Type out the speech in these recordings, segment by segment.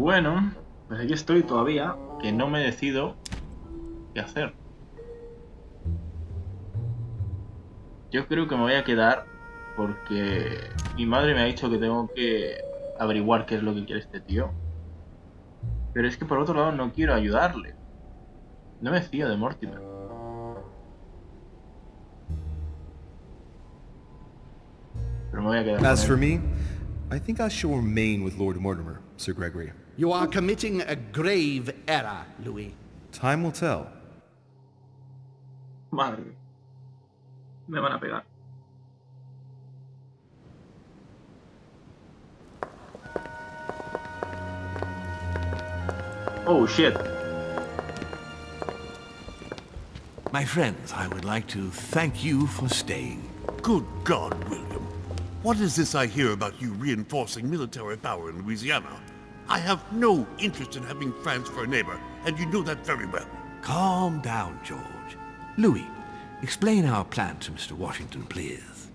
Bueno, pues aquí estoy todavía, que no me decido qué hacer. Yo creo que me voy a quedar porque mi madre me ha dicho que tengo que averiguar qué es lo que quiere este tío. Pero es que por otro lado no quiero ayudarle. No me fío de Mortimer. Pero me voy a quedar con As for él. me, I think I shall remain with Lord Mortimer, Sir Gregory. You are committing a grave error, Louis. Time will tell. Madre mía, me van a pegar. Oh shit. My friends, I would like to thank you for staying. Good God, William. What is this I hear about you reinforcing military power in Louisiana? I have no interest in having France for a neighbor, and you know that very well. Calm down, George. Louis, explain our plan to Mr. Washington, please.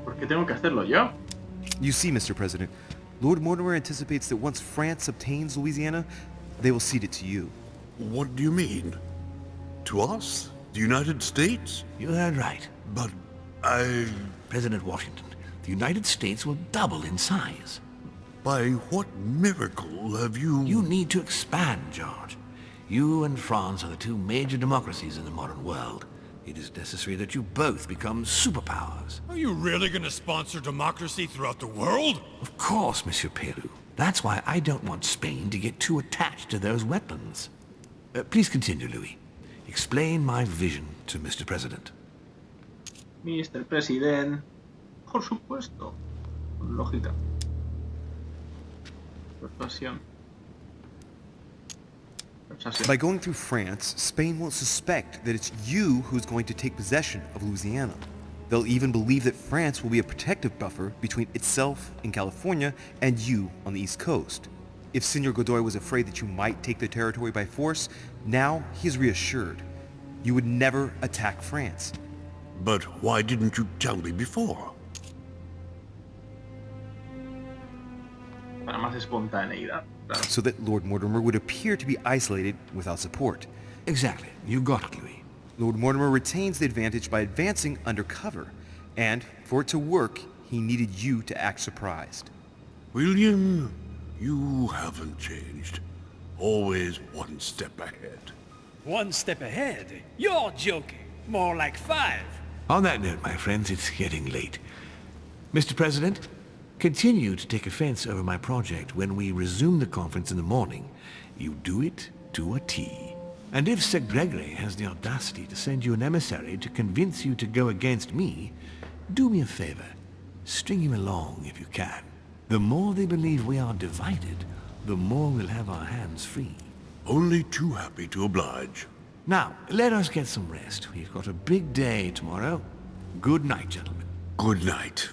¿Por qué tengo que hacerlo yo? You see, Mr. President, Lord Mortimer anticipates that once France obtains Louisiana, they will cede it to you. What do you mean? To us? The United States? You heard right. But President Washington, the United States will double in size. by what miracle have you... You need to expand, George. You and France are the two major democracies in the modern world. It is necessary that you both become superpowers. Are you really going to sponsor democracy throughout the world? Of course, Monsieur Peru. That's why I don't want Spain to get too attached to those wetlands. Please continue, Louis. Explain my vision to Mr. President. Mr. President. Por supuesto. Con lógica. Persuasión. Persuasión. By going through France, Spain won't suspect that it's you who's going to take possession of Louisiana. They'll even believe that France will be a protective buffer between itself in California and you on the East Coast. If Senor Godoy was afraid that you might take the territory by force, now he is reassured. You would never attack France. But why didn't you tell me before? Para más espontaneidad. Claro. So that Lord Mortimer would appear to be isolated without support. Exactly. You got it, Louis. Lord Mortimer retains the advantage by advancing undercover, and for it to work, he needed you to act surprised. William, you haven't changed. Always one step ahead. One step ahead? You're joking. More like 5. On that note, my friends, it's getting late. Mr. President, continue to take offense over my project when we resume the conference in the morning. You do it to a T. And if Sir Gregory has the audacity to send you an emissary to convince you to go against me, do me a favor. String him along if you can. The more they believe we are divided, the more we'll have our hands free. Only too happy to oblige. Now, let us get some rest. We've got a big day tomorrow. Good night, gentlemen. Good night.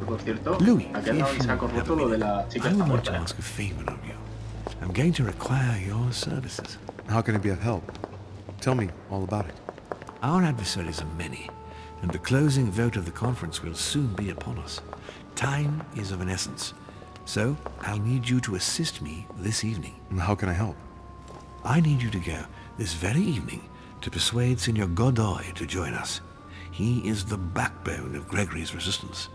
Por cierto, Louis, aquí anda un saco roto lo de la chica I esta would like to muerta. ask a favor of you. I'm going to require your services. How can I be of help? Tell me all about it. Our adversaries are many, and the closing vote of the conference will soon be upon us. Time is of an essence, so I'll need you to assist me this evening. How can I help? I need you to go this very evening to persuade Senor Godoy to join us. He is the backbone of Gregory's resistance.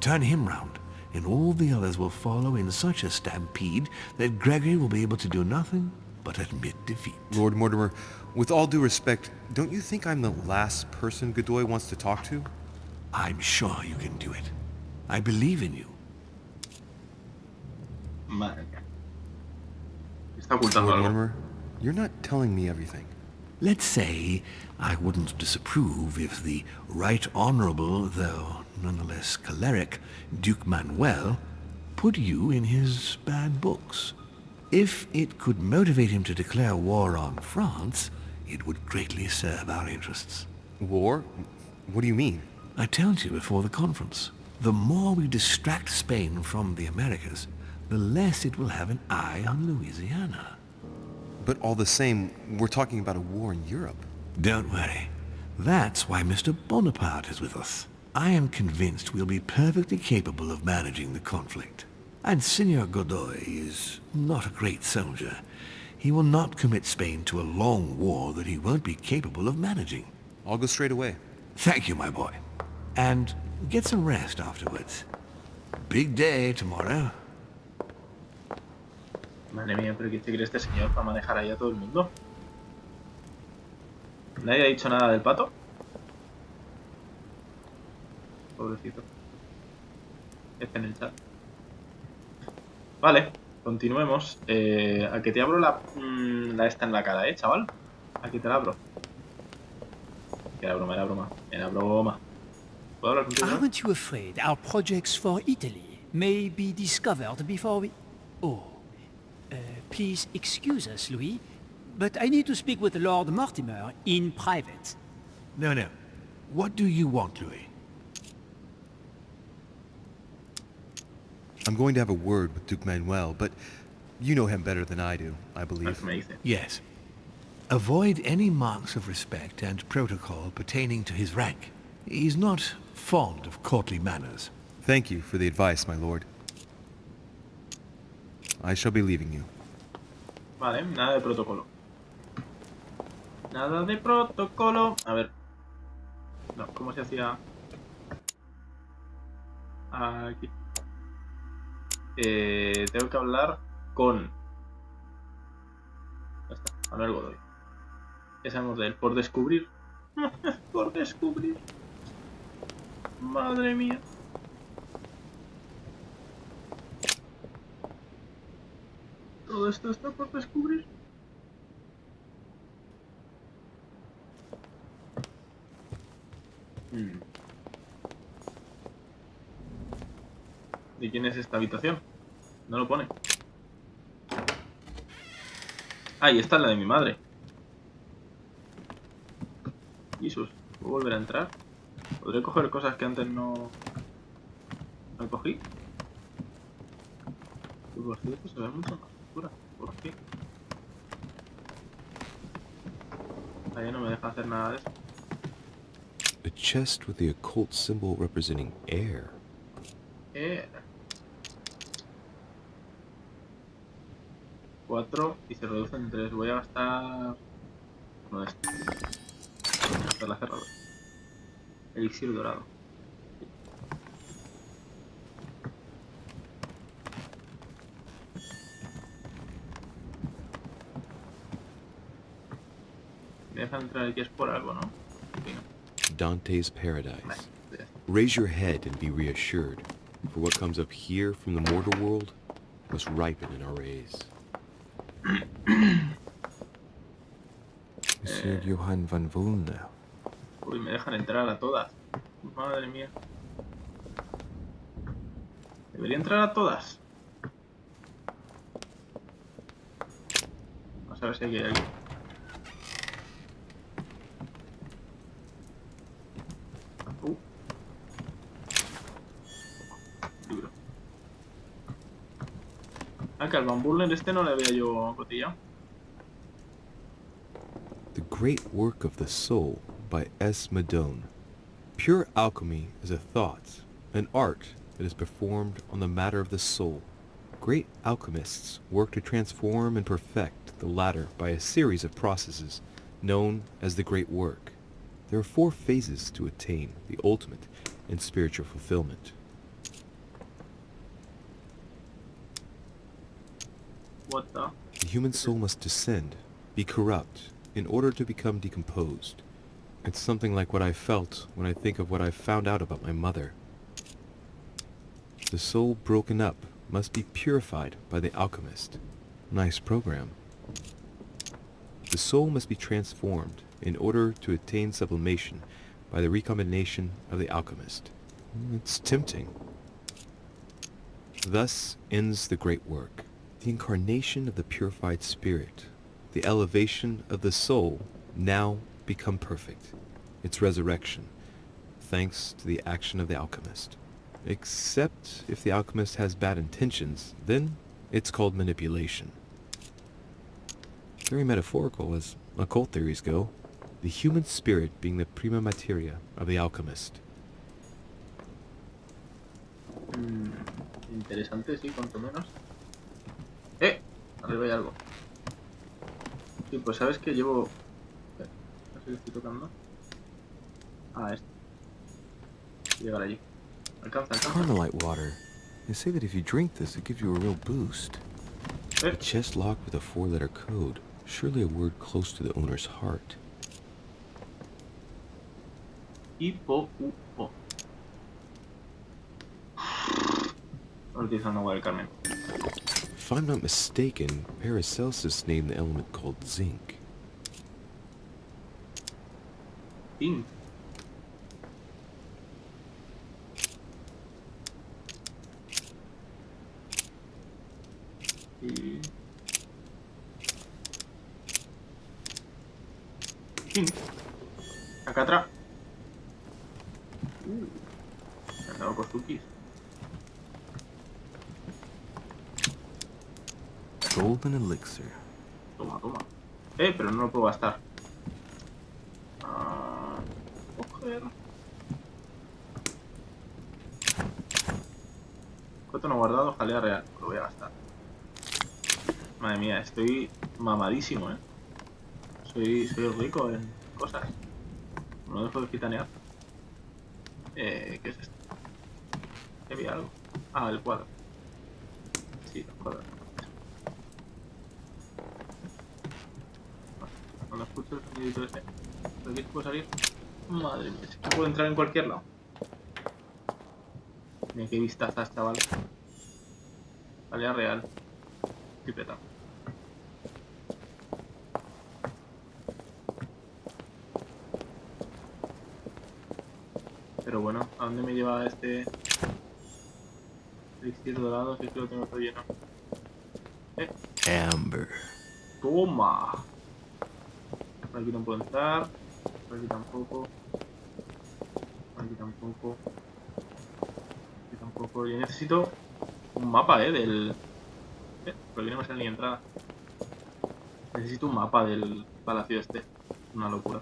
Turn him round, and all the others will follow in such a stampede that Gregory will be able to do nothing but admit defeat. Lord Mortimer, with all due respect, don't you think I'm the last person Godoy wants to talk to? I'm sure you can do it. I believe in you. Madre mía. Está ocultando Lord algo. Mortimer, you're not telling me everything. Let's say I wouldn't disapprove if the Right Honourable, though nonetheless choleric, Duke Manuel put you in his bad books. If it could motivate him to declare war on France, it would greatly serve our interests. War? What do you mean? I told you before the conference, the more we distract Spain from the Americas, the less it will have an eye on Louisiana. But all the same, we're talking about a war in Europe. Don't worry. That's why Mr. Bonaparte is with us. I am convinced we'll be perfectly capable of managing the conflict. And Senor Godoy is not a great soldier. He will not commit Spain to a long war that he won't be capable of managing. I'll go straight away. Thank you, my boy. And get some rest afterwards. Big day tomorrow. Madre mía, pero ¿qué se cree este señor para manejar ahí a todo el mundo? ¿Nadie ha dicho nada del pato? Pobrecito. Este en el chat. Vale, continuemos. A que te abro la esta en la cara, chaval. Aquí te la abro. Que la broma, era broma. Era broma. ¿Puedo hablar contigo? Aren't you afraid our projects for Italy may be discovered before we... Oh. Please excuse us, Louis, but I need to speak with Lord Mortimer in private. No. What do you want, Louis? I'm going to have a word with Duke Manuel, but you know him better than I do, I believe. Yes. Avoid any marks of respect and protocol pertaining to his rank. He's not fond of courtly manners. Thank you for the advice, my lord. I shall be leaving you. Vale, nada de protocolo. Nada de protocolo. A ver. No, ¿cómo se hacía? Aquí. Tengo que hablar con... Ya está, Manuel Godoy. ¿Qué sabemos de él? Por descubrir. Por descubrir. Madre mía. Todo esto está por descubrir. ¿De quién es esta habitación? No lo pone. Ah, y esta es la de mi madre. Jesús, ¿puedo volver a entrar? ¿Podré coger cosas que antes no cogí? Y por cierto, se ve mucho más oscura. ¿Por qué? Ahí no me deja hacer nada de eso. A chest with the occult symbol representing air. Air. 4 y se reduce en 3. Voy a gastar... No es. Voy a gastar la cerradura. Elixir dorado. Me dejan entrar aquí es por algo, ¿no? Sí, no. Dante's Paradise. Vale, ya. Raise your head and be reassured, for what comes up here from the mortal world must ripen in our rays. Monsieur Johann van Volna. Uy, me dejan entrar a todas. Madre mía. ¿Debería entrar a todas? Vamos a ver si aquí hay alguien. Libro. Ah, que al Van Burlen este no le había yo cotillado. The Great Work of the Soul by S. Madone. Pure alchemy is a thought, an art that is performed on the matter of the soul. Great alchemists work to transform and perfect the latter by a series of processes known as the Great Work. There are 4 phases to attain the ultimate in spiritual fulfillment. What the? The human soul must descend, be corrupt, in order to become decomposed. It's something like what I felt when I think of what I found out about my mother. The soul broken up must be purified by the alchemist. Nice program. The soul must be transformed in order to attain sublimation by the recombination of the alchemist. It's tempting. Thus ends the great work. The incarnation of the purified spirit, the elevation of the soul, now become perfect. Its resurrection, thanks to the action of the alchemist. Except if the alchemist has bad intentions, then it's called manipulation. Very metaphorical as occult theories go. the human spirit being the prima materia of the alchemist. Interesante, sí, cuanto menos. Arriba hay algo. Sí, pues sabes que llevo... No sé qué estoy tocando. Este. Llegar allí. Alcanza. Carmelite water. They say that if you drink this, it gives you a real boost. A chest locked with a 4-letter code. Surely a word close to the owner's heart. Hipo. Utilizando agua del Carmen. If I'm not mistaken, Paracelsus named the element called zinc. Zinc. Y... Zinc. Acá atrás. Me han dado costukis. Golden elixir. Toma. Pero no lo puedo gastar. Coger. Cuento no guardado, jalea real. Lo voy a gastar. Madre mía, estoy mamadísimo, Soy rico en cosas. No dejo de gitanear. ¿Qué es esto? ¿Había algo? El cuadro. Sí, el cuadro. Cuando escucho el sonidito ese, ¿por aquí puedo salir? Madre mía, es que puedo entrar en cualquier lado. Mira qué vistazas, chaval. Jalea real. Tripeta. Pero bueno, ¿a dónde me lleva este elixir dorado? Si es que lo tengo todo lleno. Amber. ¡Toma! Por aquí no puedo entrar. Por aquí tampoco. Por aquí tampoco. Por aquí tampoco. Yo necesito un mapa, del... por aquí no me sale ni entrada. Necesito un mapa del palacio este. Una locura.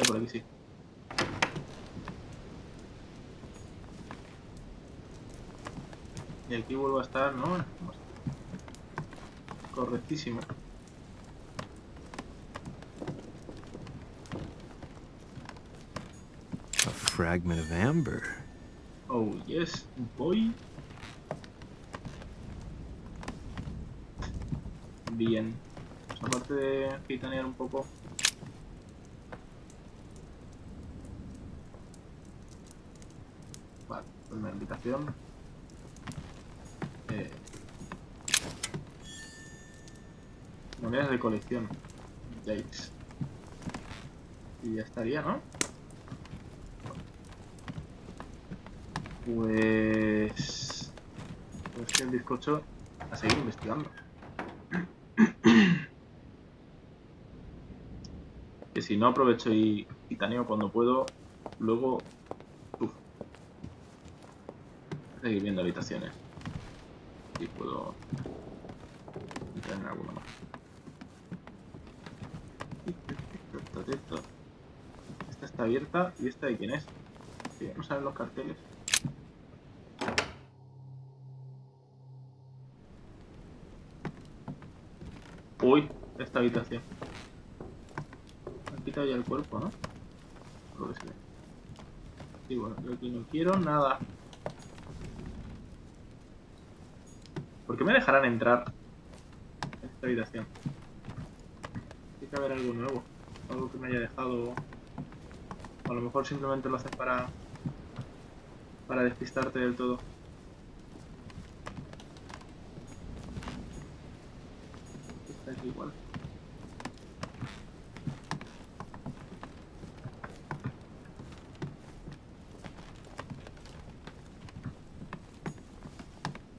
Por aquí sí. Y aquí vuelvo a estar, ¿no? Correctísimo. A fragment of amber. Oh, yes, boy. Bien. Pues aparte de gitanear un poco. Vale, pues la invitación. Monedas de colección. Dates. Y ya estaría, ¿no? Pues que el bizcocho a seguir investigando. Que si no aprovecho y titaneo cuando puedo, luego seguir viendo habitaciones. Si puedo entrar en alguna más. Esta está abierta y esta de quién es. Sí, no saben los carteles. Uy, esta habitación. Me han quitado ya el cuerpo, ¿no? Lo que se ve. Sí, bueno, yo aquí no quiero nada. ¿Por qué me dejarán entrar en esta habitación? Tiene que haber algo nuevo. Algo que me haya dejado. O a lo mejor simplemente lo haces para despistarte del todo. Está aquí igual.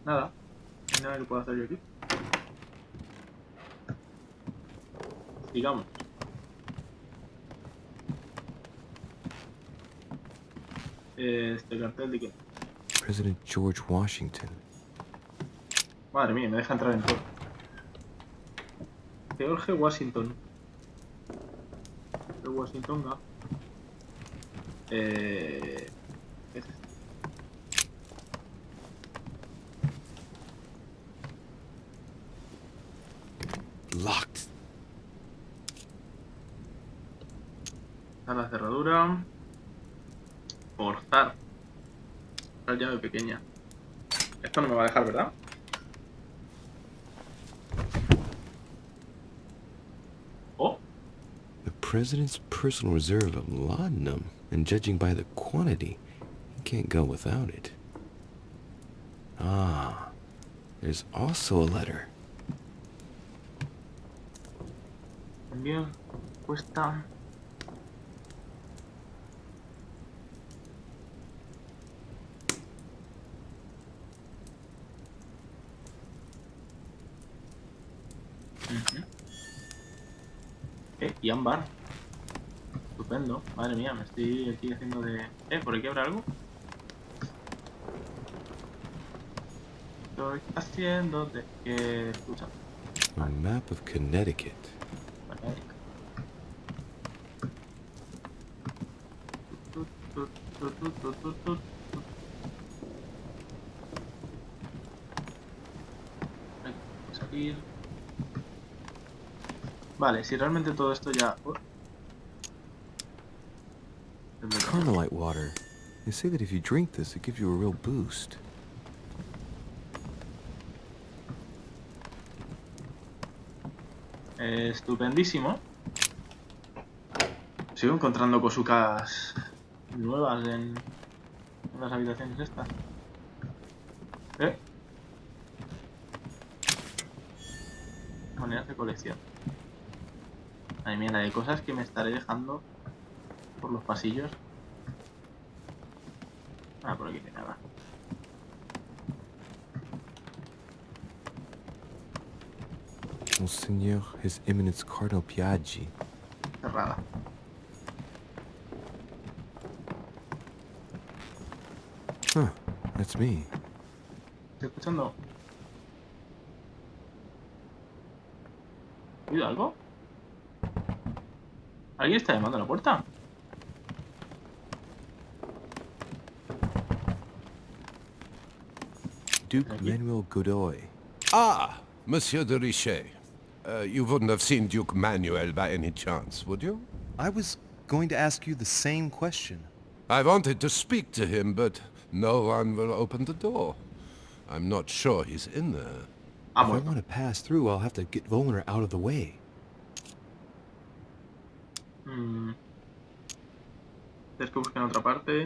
Nada. No hay nada que pueda hacer yo aquí. Sigamos. Este cartel de qué. President George Washington. Madre mía, me deja entrar en todo. George Washington. de Washington. ¿Qué es esto? Locked. Dar la cerradura. Forzar. La llave pequeña. Esto no me va a dejar, ¿verdad? Oh. The president's personal reserve of laudanum, and judging by the quantity, he can't go without it. Ah, there's also a letter. También cuesta. Y ámbar. Estupendo. Madre mía, me estoy aquí haciendo de... ¿por aquí habrá algo? Estoy haciendo de... escucha. A map of Connecticut. Vale. Salir. Vale, si realmente todo esto ya... Carmelite water. They say that if you drink this, it gives you a real boost. Estupendísimo. Sigo encontrando cosucas nuevas en las habitaciones estas. Monedas de colección. Madre mía, la de cosas que me estaré dejando por los pasillos. Ah, por aquí no hay nada. Monseigneur, His Eminence Cardinal Piaggi. Cerrada. Huh, that's me. ¿Estoy escuchando? ¿He oído algo? ¿Alguien está llamando a la puerta? Duke Manuel Godoy. Ah, Monsieur de Richet. You wouldn't have seen Duke Manuel by any chance, would you? I was going to ask you the same question. I wanted to speak to him, but no one will open the door. I'm not sure he's in there. If I want to pass through, I'll have to get Volner out of the way. Tienes que buscar en otra parte.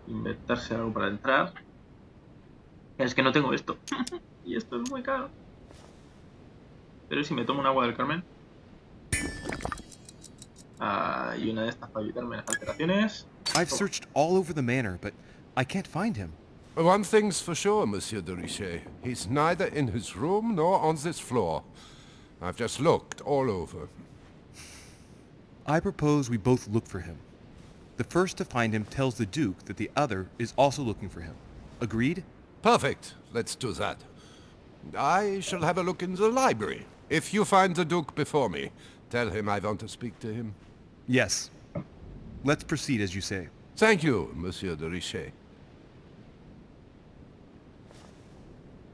Inventarse algo para entrar. Es que no tengo esto. Y esto es muy caro. Pero si me tomo un agua del Carmen. Y una de estas para evitarme las alteraciones. I've searched all over the manor, but I can't find him. One thing's for sure, Monsieur de Richet. He's neither in his room nor on this floor. I've just looked all over. I propose we both look for him. The first to find him tells the Duke that the other is also looking for him. Agreed? Perfect. Let's do that. I shall have a look in the library. If you find the Duke before me, tell him I want to speak to him. Yes. Let's proceed as you say. Thank you, Monsieur de Richet.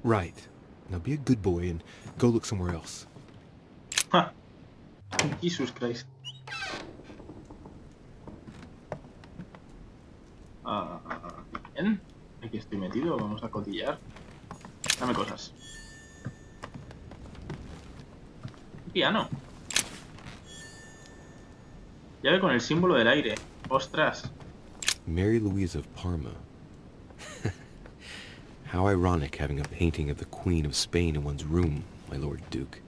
Right. Now be a good boy and go look somewhere else. ¡Ja! Jesus Christ. Bien. Aquí estoy metido. Vamos a cotillar. Dame cosas. Un piano. Llave con el símbolo del aire. ¡Ostras! Mary Louise of Parma. How ironic having a painting of the Queen of Spain in one's room, my Lord Duke.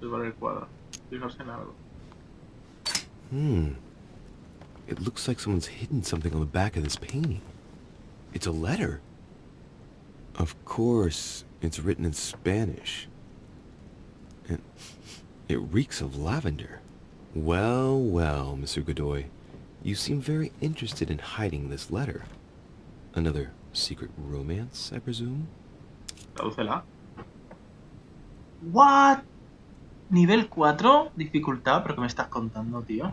Desvalar el cuadro. Fijarse en algo. It looks like someone's hidden something on the back of this painting. It's a letter. Of course, it's written in Spanish. And it reeks of lavender. Well, well, Monsieur Godoy. You seem very interested in hiding this letter. Another secret romance, I presume? Tradúcela. What? Nivel 4, dificultad, pero ¿qué me estás contando, tío?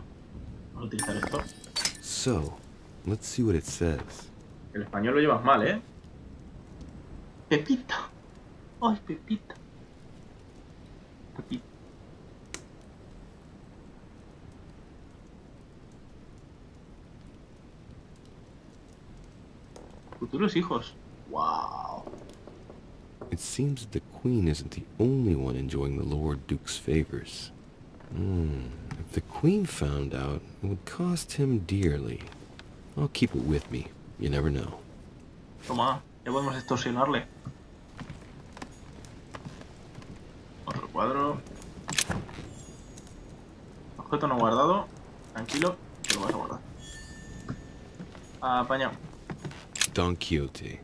Voy a utilizar esto. So, let's see what it says. El español lo llevas mal, ¿eh? Pepita. Ay, Pepita. Pepita. Futuros hijos. Wow. It seems the Queen isn't the only one enjoying the Lord Duke's favors. If the Queen found out, it would cost him dearly. I'll keep it with me. You never know. Toma, ya podemos extorsionarle. Otro cuadro. Objeto no guardado. Tranquilo, que lo vas a guardar. Apañado. Don Quixote.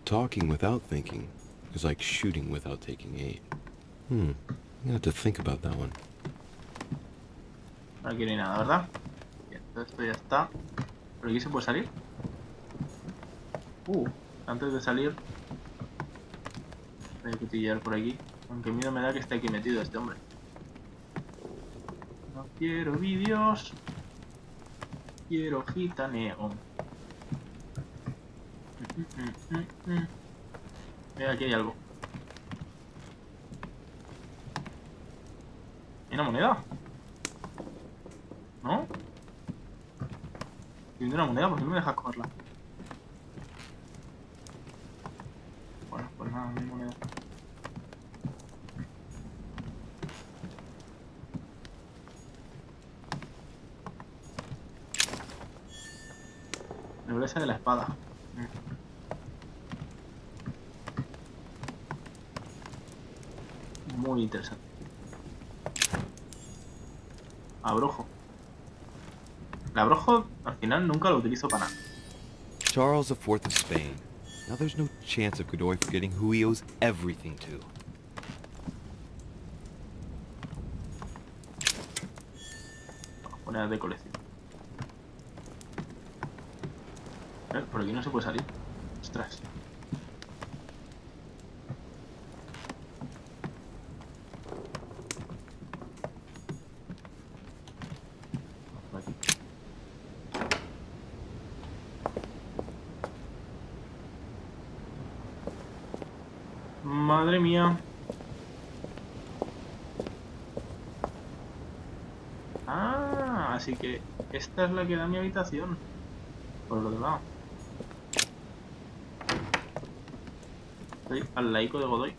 Talking without thinking is like shooting without taking aim. I'm gonna have to think about that one. No quiero ni nada, ¿verdad? Bien, todo esto ya está. ¿Pero aquí se puede salir? Antes de salir voy a cotillear por aquí. Aunque miedo me da que esté aquí metido este hombre. No quiero vídeos. Quiero gitaneo. Mira, aquí hay algo. ¿Hay una moneda? ¿No? Si tiene una moneda, ¿por qué no me dejas cogerla? Bueno, pues nada, no hay moneda. Nobleza de la espada. Muy interesante. Abrojo. El abrojo al final nunca lo utilizo para nada. Charles IV of Spain. Now there's no chance of Godoy forgetting who he owes everything to. Monedas de colección. Por aquí no se puede salir. Ostras. Por aquí. Madre mía. Así que esta es la que da mi habitación. Por lo demás. Estoy al laico de Godoy.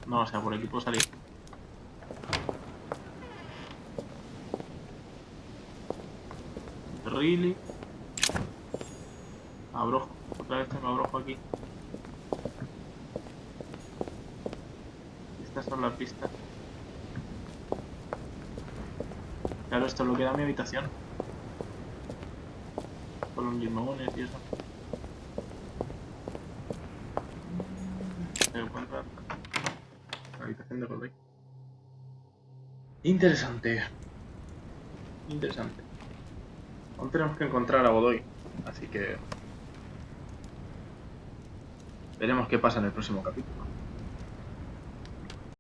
No, o sea, por aquí puedo salir. Really. Abrojo. Otra vez tengo abrojo aquí. Estas son las pistas. Claro, esto es lo que da mi habitación. Con los limones y eso. Se encuentra la habitación de Godoy. Interesante. Interesante. Aún tenemos que encontrar a Godoy. Así que veremos qué pasa en el próximo capítulo.